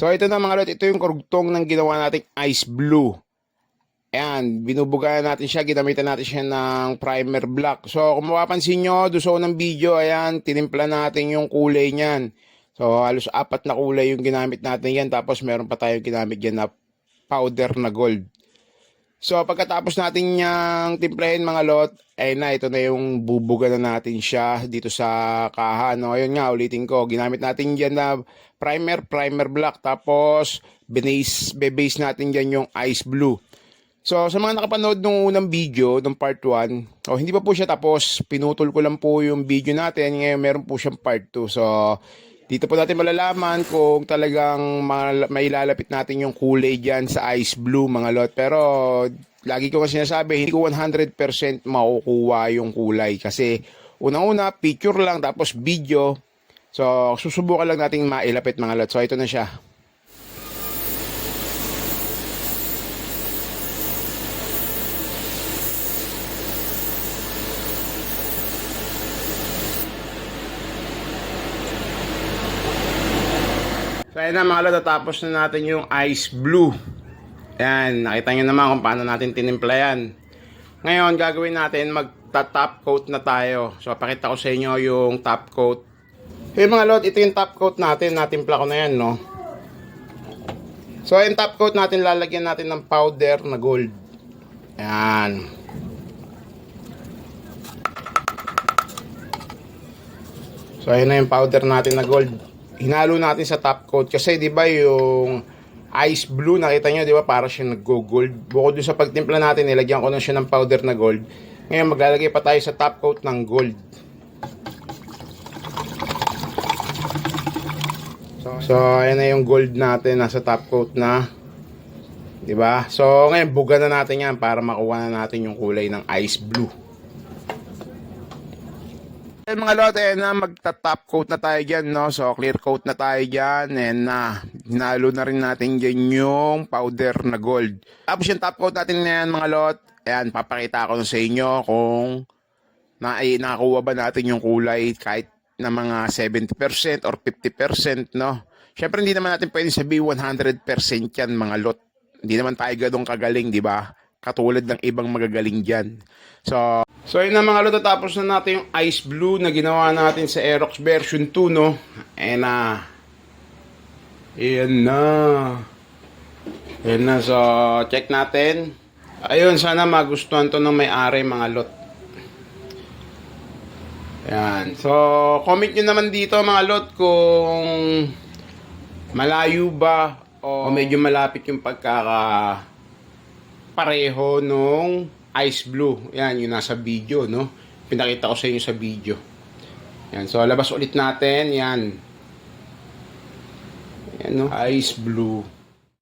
So ito na mga lot, ito yung karugtong ng ginawa nating ice blue. Ayan, binubugayan natin siya, ginamitan natin siya ng primer black. So kung mapapansin nyo, doon sa unang video, ayan, tinimpla natin yung kulay niyan. So halos 4 na kulay yung ginamit natin yan, tapos meron pa tayong ginamit yan na powder na gold. So pagkatapos natin niyang timplahin mga lot, ay na, ito na yung bubuga na natin siya dito sa kaha. No? Ayun nga, ulitin ko, ginamit natin dyan na primer black, tapos base natin dyan yung ice blue. So sa mga nakapanood nung unang video, nung part 1, hindi pa po siya tapos, pinutol ko lang po yung video natin, ngayon meron po siyang part 2. So dito po natin malalaman kung talagang mailalapit natin yung kulay dyan sa ice blue mga lot. Pero lagi ko kasi sinasabi, hindi ko 100% makukuha yung kulay. Kasi unang-una, picture lang tapos video. So susubukan lang natin mailapit mga lot. So ito na siya. So ayan na mga lot, natapos na natin yung ice blue. Ayan, nakita nyo naman kung paano natin tinimpla yan. Ngayon, gagawin natin, magta-top coat na tayo. So pakita ko sa inyo yung top coat. Hey mga lot, ito yung top coat natin, natimpla ko na yan, no? So yung top coat natin, lalagyan natin ng powder na gold. Ayan. So ayan na yung powder natin na gold. Hinalo natin sa top coat kasi 'di ba yung ice blue, nakita nyo 'di ba, para siya nag-gold. Bukod dun sa pagtimpla natin, nilagyan ko na siya ng powder na gold. Ngayon maglalagay pa tayo sa top coat ng gold. So ayan na yung gold natin, nasa top coat na. 'Di ba? So ngayon buga na natin 'yan para makuha na natin yung kulay ng ice blue. Mga lot, na magta-top coat na tayo dyan, no? So clear coat na tayo dyan, and hinalo na rin natin dyan yung powder na gold. Tapos yung top coat natin na yan mga lot, ayan, papakita ko sa inyo kung nakakuha ba natin yung kulay kahit na mga 70% or 50%, no? Syempre hindi naman natin pwede sabihin 100% yan mga lot. Hindi naman tayo ganun kagaling, di ba? Katulad ng ibang magagaling dyan. So yun na mga lot, tapos na natin yung ice blue na ginawa natin sa Aerox version 2, no? Ayan na. Ayan na. So check natin. Ayun, sana magustuhan to ng may-ari mga lot. Ayan. So comment nyo naman dito mga lot kung malayo ba o medyo malapit yung pareho nung ice blue. Yan, yung nasa video, no? Pinakita ko sa inyo sa video. Yan, so labas ulit natin. Yan. Yan, no? Ice blue.